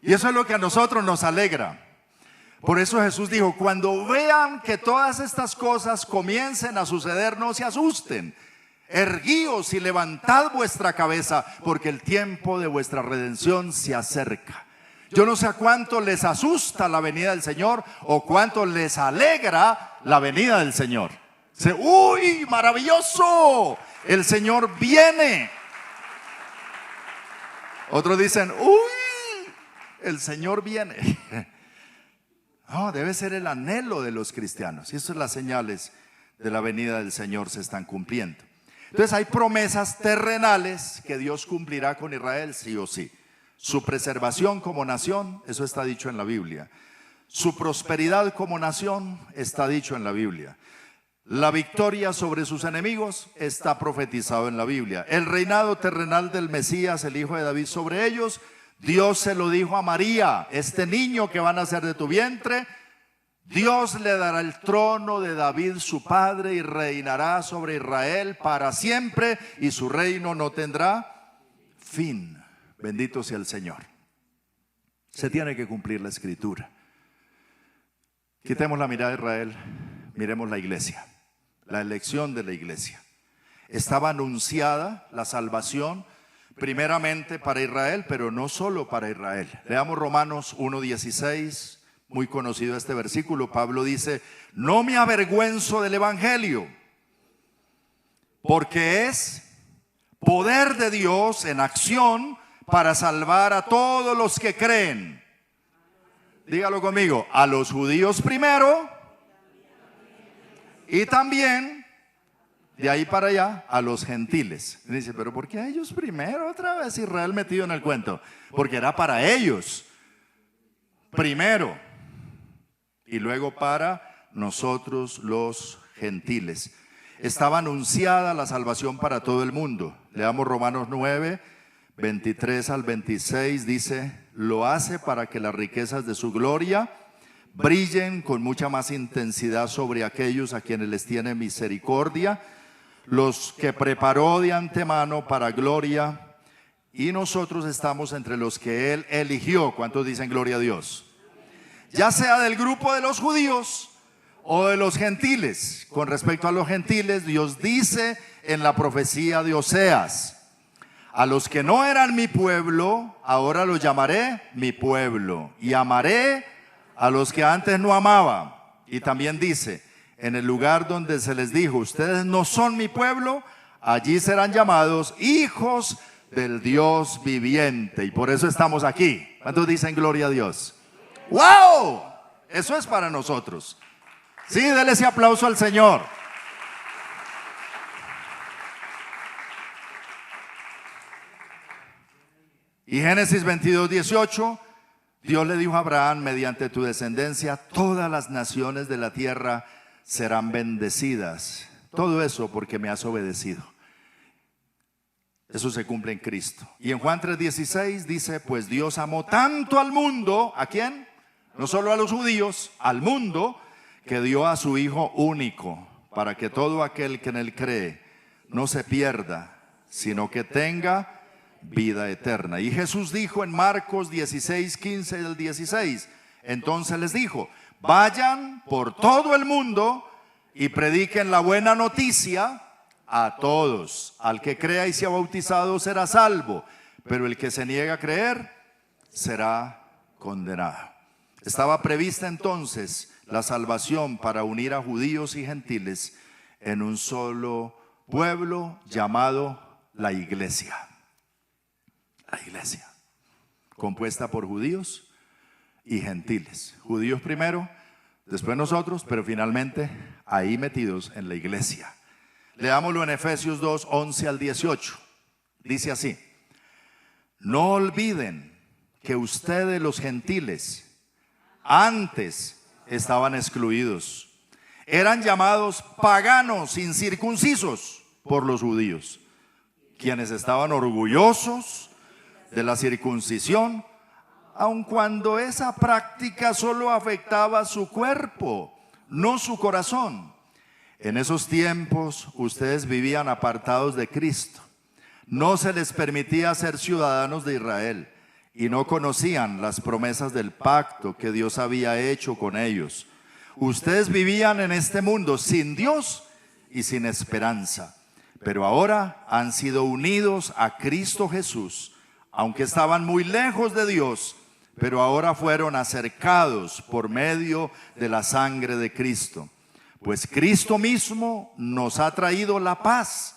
Y eso es lo que a nosotros nos alegra. Por eso Jesús dijo, cuando vean que todas estas cosas comiencen a suceder, no se asusten. erguíos y levantad vuestra cabeza, porque el tiempo de vuestra redención se acerca. Yo no sé a cuánto les asusta la venida del Señor o cuánto les alegra la venida del Señor. Dice, uy, maravilloso, el Señor viene. Otros dicen, uy, el Señor viene. No, debe ser el anhelo de los cristianos. Y eso es las señales de la venida del Señor se están cumpliendo. Entonces hay promesas terrenales que Dios cumplirá con Israel sí o sí. Su preservación como nación, eso está dicho en la Biblia. Su prosperidad como nación está dicho en la Biblia. La victoria sobre sus enemigos está profetizado en la Biblia. El reinado terrenal del Mesías, el hijo de David, sobre ellos, Dios se lo dijo a María: este niño que va a nacer de tu vientre, Dios le dará el trono de David su padre y reinará sobre Israel para siempre y su reino no tendrá fin. Bendito sea el Señor. Se tiene que cumplir la escritura. Quitemos la mirada de Israel, miremos la iglesia, la elección de la iglesia. Estaba anunciada la salvación primeramente para Israel, pero no solo para Israel. Leamos Romanos 1:16, muy conocido este versículo. Pablo dice: no me avergüenzo del evangelio, porque es poder de Dios en acción para salvar a todos los que creen. Dígalo conmigo: a los judíos primero y también de ahí para allá a los gentiles. Y dice, pero ¿por qué a ellos primero? Otra vez Israel metido en el cuento. Porque era para ellos primero y luego para nosotros los gentiles. Estaba anunciada la salvación para todo el mundo. Leamos Romanos 9:23 al 26, dice: lo hace para que las riquezas de su gloria brillen con mucha más intensidad sobre aquellos a quienes les tiene misericordia, los que preparó de antemano para gloria, y nosotros estamos entre los que Él eligió. ¿Cuántos dicen gloria a Dios? Ya sea del grupo de los judíos o de los gentiles. Con respecto a los gentiles, Dios dice en la profecía de Oseas: a los que no eran mi pueblo, ahora los llamaré mi pueblo, y amaré a los que antes no amaba. Y también dice: en el lugar donde se les dijo, ustedes no son mi pueblo, allí serán llamados hijos del Dios viviente. Y por eso estamos aquí. ¿Cuántos dicen gloria a Dios? ¡Wow! Eso es para nosotros. Sí, déle ese aplauso al Señor. Y Génesis 22:18, Dios le dijo a Abraham: mediante tu descendencia todas las naciones de la tierra serán bendecidas. Todo eso porque me has obedecido. Eso se cumple en Cristo. Y en Juan 3:16 dice: pues Dios amó tanto al mundo. ¿A quién? No solo a los judíos, al mundo, que dio a su Hijo único, para que todo aquel que en Él cree no se pierda, sino que tenga vida eterna. Y Jesús dijo en Marcos 16:15 del 16, entonces les dijo: vayan por todo el mundo y prediquen la buena noticia a todos. Al que crea y sea bautizado será salvo, pero el que se niega a creer será condenado. Estaba prevista entonces la salvación para unir a judíos y gentiles en un solo pueblo llamado la iglesia. La iglesia, compuesta por judíos y gentiles. Judíos primero, después nosotros, pero finalmente ahí metidos en la iglesia. Leámoslo en Efesios 2:11 al 18. Dice así: no olviden que ustedes los gentiles antes estaban excluidos. Eran llamados paganos incircuncisos por los judíos, quienes estaban orgullosos de la circuncisión, aun cuando esa práctica solo afectaba su cuerpo, no su corazón. En esos tiempos ustedes vivían apartados de Cristo. No se les permitía ser ciudadanos de Israel y no conocían las promesas del pacto que Dios había hecho con ellos. Ustedes vivían en este mundo sin Dios y sin esperanza. pero ahora han sido unidos a Cristo Jesús, aunque estaban muy lejos de Dios, pero ahora fueron acercados por medio de la sangre de Cristo. Pues Cristo mismo nos ha traído la paz.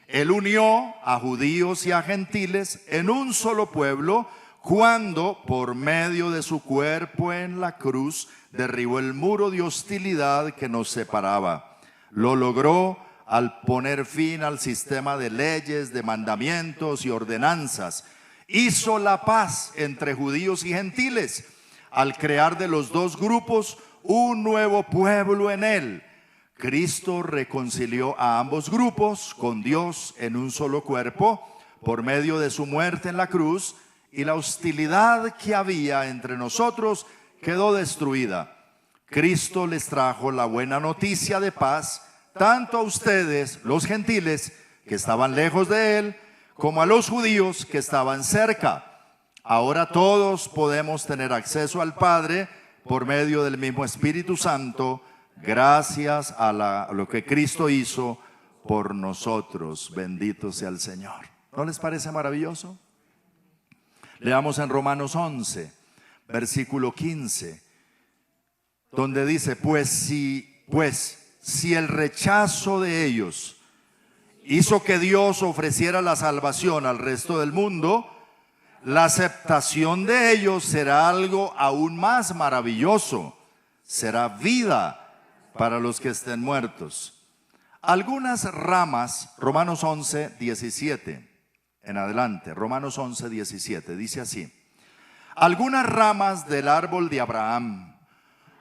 Él unió a judíos y a gentiles en un solo pueblo, cuando por medio de su cuerpo en la cruz derribó el muro de hostilidad que nos separaba. Lo logró al poner fin al sistema de leyes, de mandamientos y ordenanzas. Hizo la paz entre judíos y gentiles al crear de los dos grupos un nuevo pueblo en él. Cristo reconcilió a ambos grupos con Dios en un solo cuerpo por medio de su muerte en la cruz, y la hostilidad que había entre nosotros quedó destruida. Cristo les trajo la buena noticia de paz tanto a ustedes, los gentiles, que estaban lejos de él, como a los judíos que estaban cerca. Ahora todos podemos tener acceso al Padre por medio del mismo Espíritu Santo, gracias a lo que Cristo hizo por nosotros. Bendito sea el Señor. ¿No les parece maravilloso? Leamos en Romanos 11, versículo 15, donde dice: pues si el rechazo de ellos hizo que Dios ofreciera la salvación al resto del mundo, la aceptación de ellos será algo aún más maravilloso. Será vida para los que estén muertos. Algunas ramas, Romanos 11, 17 en adelante, Romanos 11, 17, dice así: algunas ramas del árbol de Abraham,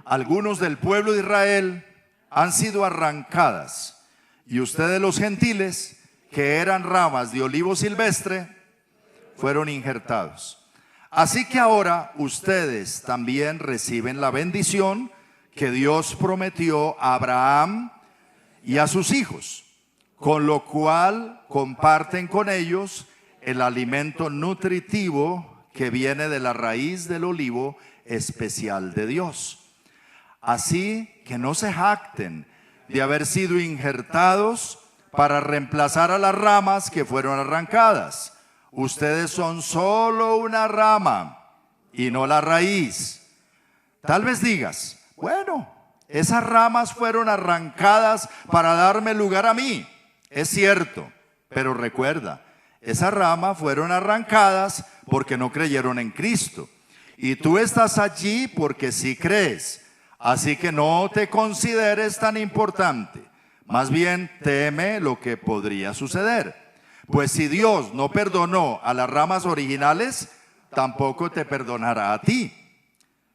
algunos del pueblo de Israel, han sido arrancadas, y ustedes los gentiles, que eran ramas de olivo silvestre, fueron injertados. Así que ahora ustedes también reciben la bendición que Dios prometió a Abraham y a sus hijos, con lo cual comparten con ellos el alimento nutritivo que viene de la raíz del olivo especial de Dios. Así que no se jacten de haber sido injertados para reemplazar a las ramas que fueron arrancadas. Ustedes son solo una rama y no la raíz. Tal vez digas: bueno, esas ramas fueron arrancadas para darme lugar a mí. Es cierto, pero recuerda, esas ramas fueron arrancadas porque no creyeron en Cristo. Y tú estás allí porque sí crees. Así que no te consideres tan importante. Más bien teme lo que podría suceder. Pues si Dios no perdonó a las ramas originales, tampoco te perdonará a ti.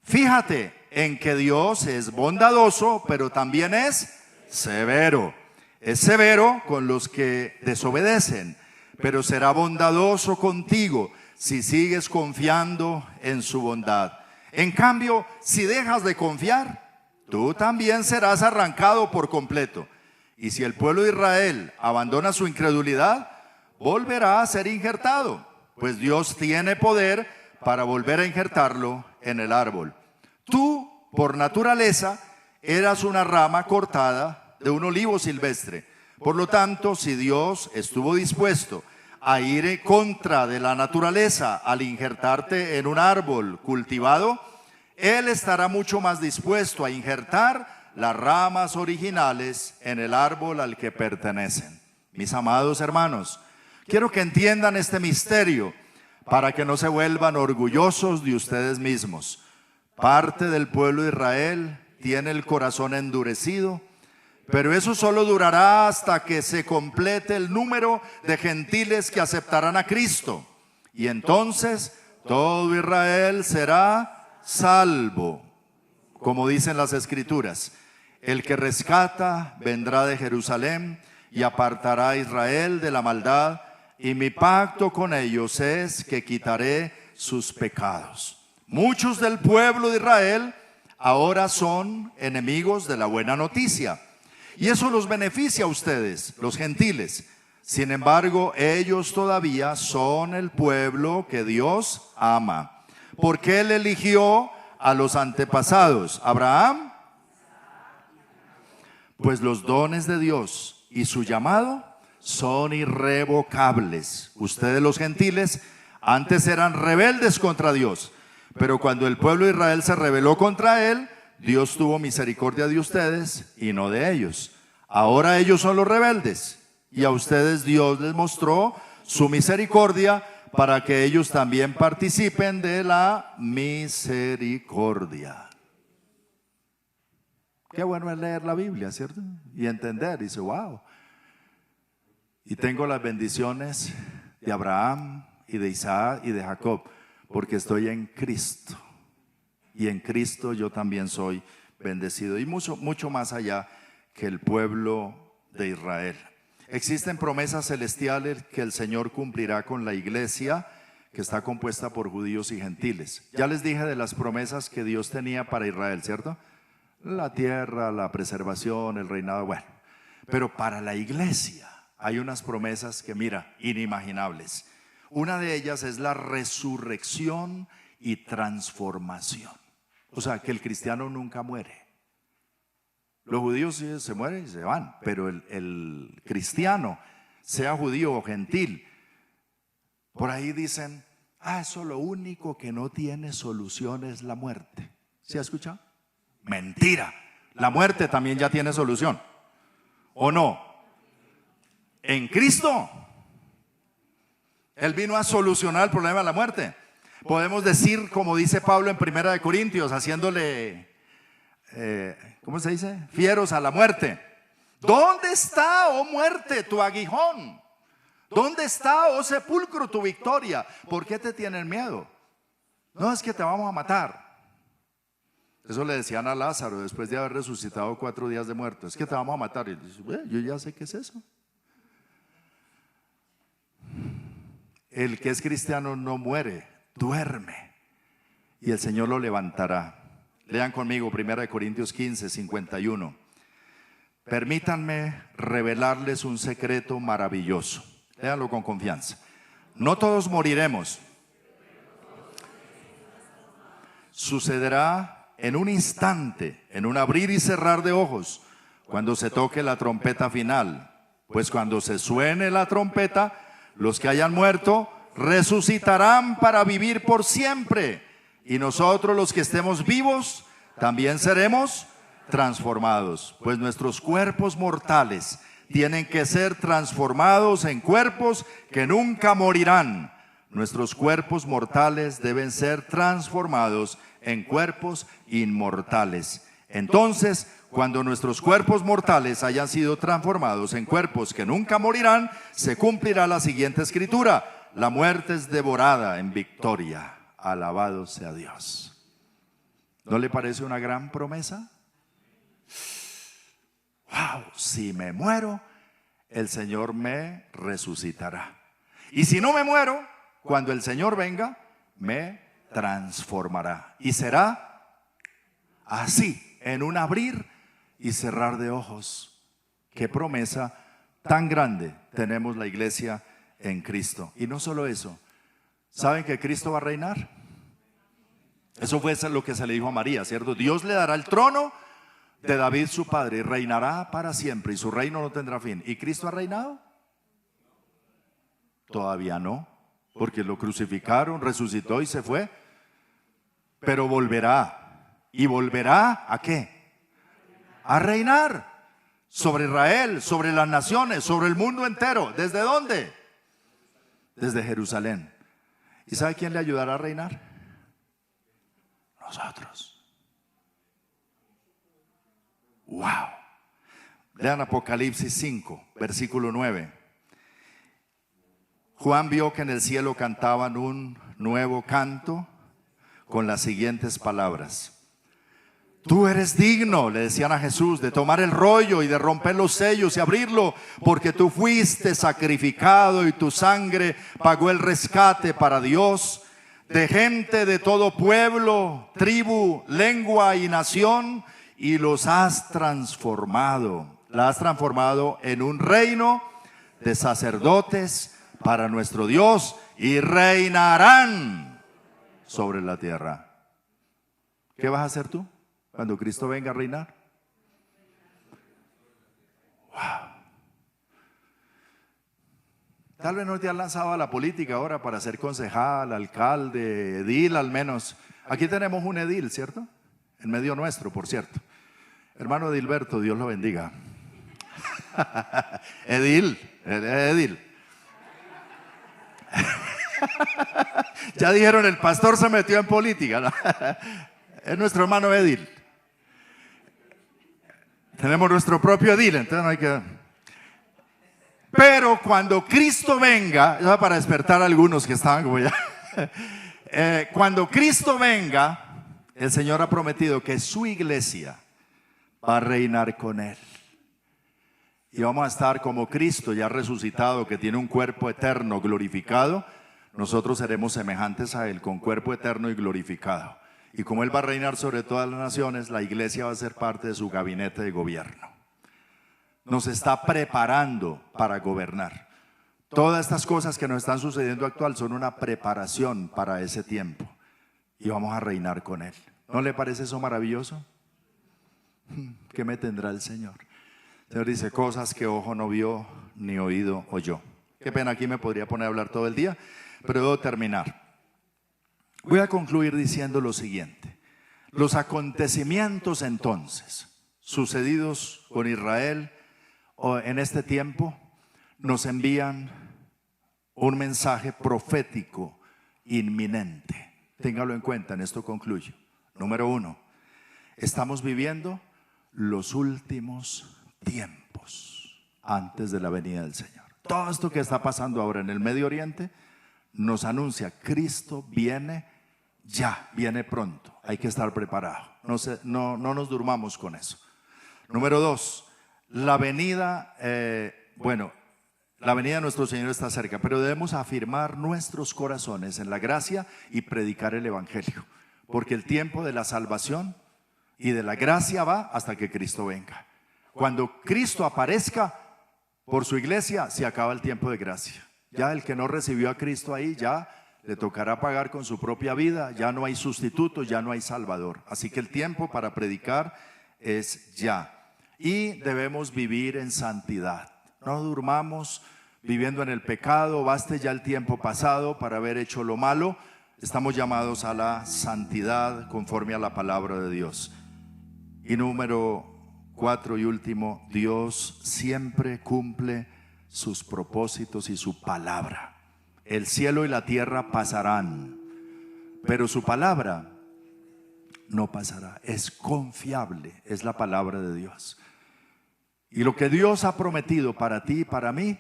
Fíjate en que Dios es bondadoso, pero también es severo. Es severo con los que desobedecen, pero será bondadoso contigo si sigues confiando en su bondad. En cambio, si dejas de confiar, tú también serás arrancado por completo. Y si el pueblo de Israel abandona su incredulidad, volverá a ser injertado, pues Dios tiene poder para volver a injertarlo en el árbol. Tú, por naturaleza, eras una rama cortada de un olivo silvestre. Por lo tanto, si Dios estuvo dispuesto a ir en contra de la naturaleza al injertarte en un árbol cultivado, Él estará mucho más dispuesto a injertar las ramas originales en el árbol al que pertenecen. Mis amados hermanos, quiero que entiendan este misterio para que no se vuelvan orgullosos de ustedes mismos. Parte del pueblo de Israel tiene el corazón endurecido, pero eso solo durará hasta que se complete el número de gentiles que aceptarán a Cristo. Y entonces todo Israel será salvo. Como dicen las Escrituras: el que rescata vendrá de Jerusalén y apartará a Israel de la maldad, y mi pacto con ellos es que quitaré sus pecados. Muchos del pueblo de Israel ahora son enemigos de la buena noticia, y eso los beneficia a ustedes, los gentiles. Sin embargo, ellos todavía son el pueblo que Dios ama, porque Él eligió a los antepasados, Abraham, pues los dones de Dios y su llamado son irrevocables. Ustedes los gentiles antes eran rebeldes contra Dios, pero cuando el pueblo de Israel se rebeló contra él, Dios tuvo misericordia de ustedes y no de ellos. Ahora ellos son los rebeldes y a ustedes Dios les mostró su misericordia para que ellos también participen de la misericordia. Qué bueno es leer la Biblia, ¿cierto? Y entender, dice, wow. Y tengo las bendiciones de Abraham y de Isaac y de Jacob, porque estoy en Cristo. Y en Cristo yo también soy bendecido. Y mucho más allá que el pueblo de Israel. Existen promesas celestiales que el Señor cumplirá con la iglesia, que está compuesta por judíos y gentiles. Ya les dije de las promesas que Dios tenía para Israel, ¿cierto? La tierra, la preservación, el reinado, bueno. Pero para la iglesia hay unas promesas que, mira, inimaginables. Una de ellas es la resurrección y transformación. O sea, que el cristiano nunca muere. Los judíos sí se mueren y se van, pero el cristiano, sea judío o gentil, por ahí dicen, eso lo único que no tiene solución es la muerte. ¿Sí ha escuchado? Mentira, la muerte también ya tiene solución, ¿o no? En Cristo, Él vino a solucionar el problema de la muerte. Podemos decir, como dice Pablo en 1 Corintios, haciéndole, ¿cómo se dice? Fieros a la muerte. ¿Dónde está, oh muerte, tu aguijón? ¿Dónde está, oh sepulcro, tu victoria? ¿Por qué te tienen miedo? No, es que te vamos a matar. Eso le decían a Lázaro después de haber resucitado 4 días de muerto. Es que te vamos a matar. Y dice, yo ya sé qué es eso. El que es cristiano no muere, duerme. Y el Señor lo levantará. Lean conmigo 1 Corintios 15, 51. Permítanme revelarles un secreto maravilloso. Léanlo con confianza. No todos moriremos. Sucederá en un instante, en un abrir y cerrar de ojos, cuando se toque la trompeta final. Pues cuando se suene la trompeta, los que hayan muerto resucitarán para vivir por siempre. Y nosotros, los que estemos vivos, también seremos transformados. Pues nuestros cuerpos mortales tienen que ser transformados en cuerpos que nunca morirán. Nuestros cuerpos mortales deben ser transformados en cuerpos inmortales. Entonces, cuando nuestros cuerpos mortales hayan sido transformados en cuerpos que nunca morirán, se cumplirá la siguiente escritura: la muerte es devorada en victoria. Alabado sea Dios. ¿No le parece una gran promesa? Wow, si me muero, el Señor me resucitará. Y si no me muero, cuando el Señor venga, me transformará. Y será así, en un abrir y cerrar de ojos. Qué promesa tan grande tenemos la iglesia en Cristo. Y no solo eso, ¿saben que Cristo va a reinar? Eso fue lo que se le dijo a María, ¿cierto? Dios le dará el trono de David su padre y reinará para siempre y su reino no tendrá fin. ¿Y Cristo ha reinado? Todavía no, porque lo crucificaron, resucitó y se fue. Pero volverá. ¿Y volverá a qué? A reinar sobre Israel, sobre las naciones, sobre el mundo entero. ¿Desde dónde? Desde Jerusalén. ¿Y sabe quién le ayudará a reinar? Nosotros. Wow. Lean Apocalipsis 5, versículo 9. Juan vio que en el cielo cantaban un nuevo canto con las siguientes palabras: tú eres digno, le decían a Jesús, de tomar el rollo y de romper los sellos y abrirlo, porque tú fuiste sacrificado y tu sangre pagó el rescate para Dios de gente de todo pueblo, tribu, lengua y nación, y los has transformado. La has transformado en un reino de sacerdotes para nuestro Dios y reinarán sobre la tierra. ¿Qué vas a hacer tú cuando Cristo venga a reinar? Wow. Tal vez no te has lanzado a la política ahora para ser concejal, alcalde, edil al menos. Aquí tenemos un edil, ¿cierto? En medio nuestro, por cierto. Hermano Edilberto, Dios lo bendiga. Edil. Ya dijeron, el pastor se metió en política, ¿no? Es nuestro hermano Edil. Tenemos nuestro propio edil, entonces no hay que... Pero cuando Cristo venga, ya para despertar a algunos que estaban como ya, cuando Cristo venga, el Señor ha prometido que su iglesia va a reinar con Él. Y vamos a estar como Cristo ya resucitado, que tiene un cuerpo eterno glorificado. Nosotros seremos semejantes a Él, con cuerpo eterno y glorificado. Y como Él va a reinar sobre todas las naciones, la iglesia va a ser parte de su gabinete de gobierno. Nos está preparando para gobernar. Todas estas cosas que nos están sucediendo actual son una preparación para ese tiempo. Y vamos a reinar con Él. ¿No le parece eso maravilloso? ¿Qué me tendrá el Señor? El Señor dice, cosas que ojo no vio, ni oído oyó. Qué pena, aquí me podría poner a hablar todo el día, pero debo terminar. Voy a concluir diciendo lo siguiente. Los acontecimientos entonces sucedidos con Israel en este tiempo nos envían un mensaje profético inminente. Téngalo en cuenta, en esto concluyo. Número 1, estamos viviendo los últimos tiempos antes de la venida del Señor. Todo esto que está pasando ahora en el Medio Oriente nos anuncia, Cristo viene ya, viene pronto. Hay que estar preparado. No nos durmamos con eso. Número 2, la venida, la venida de nuestro Señor está cerca, pero debemos afirmar nuestros corazones en la gracia y predicar el Evangelio, porque el tiempo de la salvación y de la gracia va hasta que Cristo venga. Cuando Cristo aparezca por su iglesia, se acaba el tiempo de gracia. Ya el que no recibió a Cristo ahí, ya le tocará pagar con su propia vida. Ya no hay sustituto, ya no hay salvador. Así que el tiempo para predicar es ya. Y debemos vivir en santidad. No durmamos viviendo en el pecado. Baste ya el tiempo pasado para haber hecho lo malo. Estamos llamados a la santidad conforme a la palabra de Dios. Y número 4 y último, Dios siempre cumple sus propósitos y su palabra. El cielo y la tierra pasarán, pero su palabra no pasará. Es confiable, es la palabra de Dios. Y lo que Dios ha prometido para ti y para mí,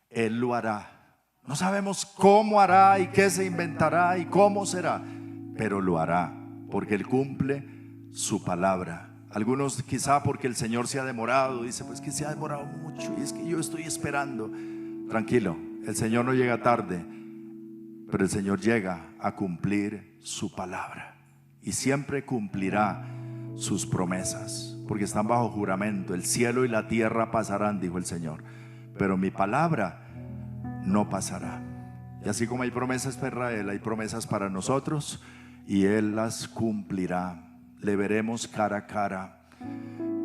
Él lo hará. No sabemos cómo hará y qué se inventará y cómo será, pero lo hará, porque Él cumple su palabra. Algunos quizá porque el Señor se ha demorado, dice, pues que se ha demorado mucho y es que yo estoy esperando. Tranquilo, el Señor no llega tarde, pero el Señor llega a cumplir su palabra y siempre cumplirá sus promesas, porque están bajo juramento. El cielo y la tierra pasarán, dijo el Señor, pero mi palabra no pasará. Y así como hay promesas para Israel, hay promesas para nosotros y Él las cumplirá. Le veremos cara a cara,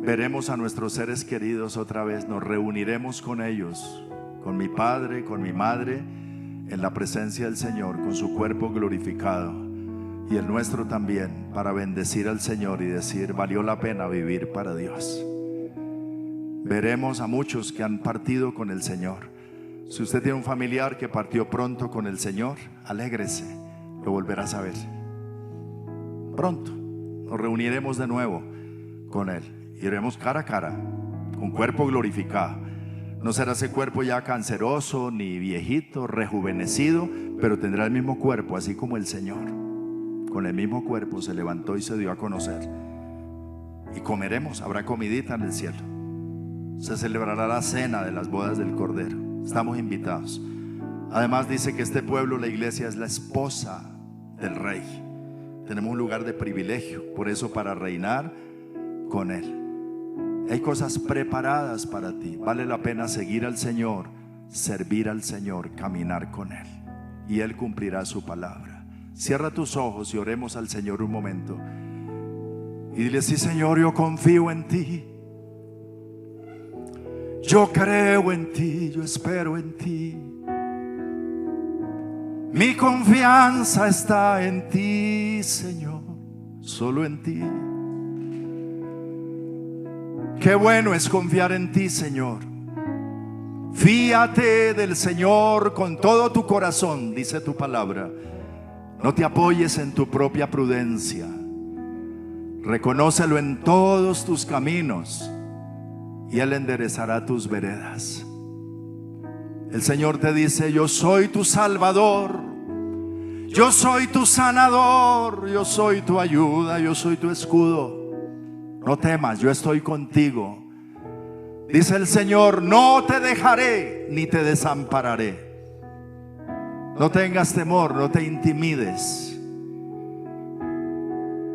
veremos a nuestros seres queridos otra vez, nos reuniremos con ellos, con mi padre, con mi madre, en la presencia del Señor, con su cuerpo glorificado y el nuestro también, para bendecir al Señor y decir, valió la pena vivir para Dios. Veremos a muchos que han partido con el Señor. Si usted tiene un familiar que partió pronto con el Señor, alégrese, lo volverás a ver pronto. Nos reuniremos de nuevo con Él. Iremos cara a cara, con cuerpo glorificado. No será ese cuerpo ya canceroso ni viejito, rejuvenecido, pero tendrá el mismo cuerpo, así como el Señor. Con el mismo cuerpo se levantó y se dio a conocer. Y comeremos, habrá comidita en el cielo. Se celebrará la cena de las bodas del Cordero. Estamos invitados. Además dice que este pueblo, la iglesia, es la esposa del Rey. Tenemos un lugar de privilegio, por eso para reinar con Él. Hay cosas preparadas para ti. Vale la pena seguir al Señor, servir al Señor, caminar con Él, y Él cumplirá su palabra. Cierra tus ojos y oremos al Señor un momento y dile, sí Señor, yo confío en ti, yo creo en ti, yo espero en ti. Mi confianza está en ti, Señor, solo en ti. Qué bueno es confiar en ti, Señor. Fíate del Señor con todo tu corazón, dice tu palabra. No te apoyes en tu propia prudencia. Reconócelo en todos tus caminos y Él enderezará tus veredas. El Señor te dice: yo soy tu Salvador, yo soy tu sanador, yo soy tu ayuda, yo soy tu escudo. No temas, yo estoy contigo. Dice el Señor: no te dejaré ni te desampararé. No tengas temor, no te intimides.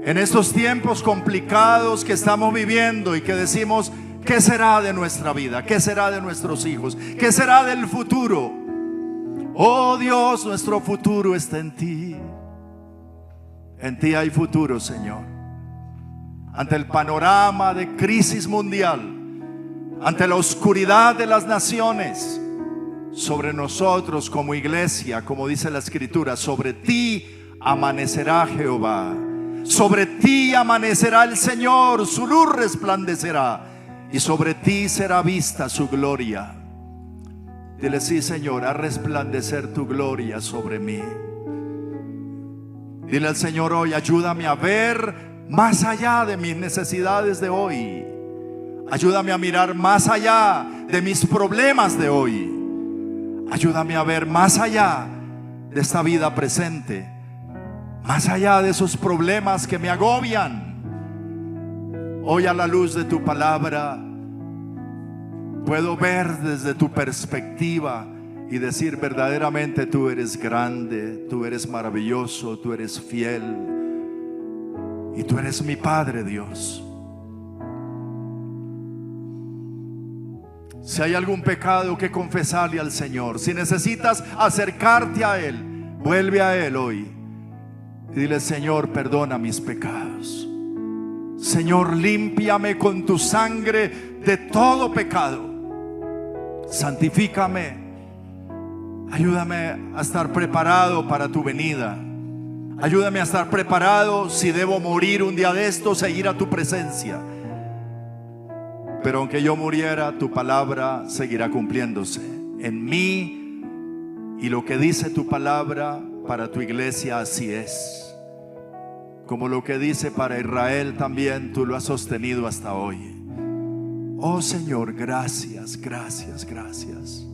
En estos tiempos complicados que estamos viviendo y que decimos: ¿qué será de nuestra vida? ¿Qué será de nuestros hijos? ¿Qué será del futuro? Oh Dios, nuestro futuro está en ti. En ti hay futuro, Señor. Ante el panorama de crisis mundial, ante la oscuridad de las naciones, sobre nosotros como iglesia, como dice la Escritura, sobre ti amanecerá Jehová. Sobre ti amanecerá el Señor, su luz resplandecerá, y sobre ti será vista su gloria. Dile: sí, Señor, haz resplandecer tu gloria sobre mí. Dile al Señor hoy: ayúdame a ver más allá de mis necesidades de hoy. Ayúdame a mirar más allá de mis problemas de hoy. Ayúdame a ver más allá de esta vida presente, más allá de esos problemas que me agobian. Hoy, a la luz de tu palabra, puedo ver desde tu perspectiva y decir: verdaderamente tú eres grande, tú eres maravilloso, tú eres fiel y tú eres mi Padre, Dios. Si hay algún pecado que confesarle al Señor, si necesitas acercarte a Él, vuelve a Él hoy y dile: Señor, perdona mis pecados. Señor, límpiame con tu sangre de todo pecado. Santifícame. Ayúdame a estar preparado para tu venida. Ayúdame a estar preparado si debo morir un día de estos e ir a tu presencia. Pero aunque yo muriera, tu palabra seguirá cumpliéndose en mí, y lo que dice tu palabra para tu iglesia así es. Como lo que dice para Israel también, tú lo has sostenido hasta hoy. Oh Señor, gracias, gracias, gracias.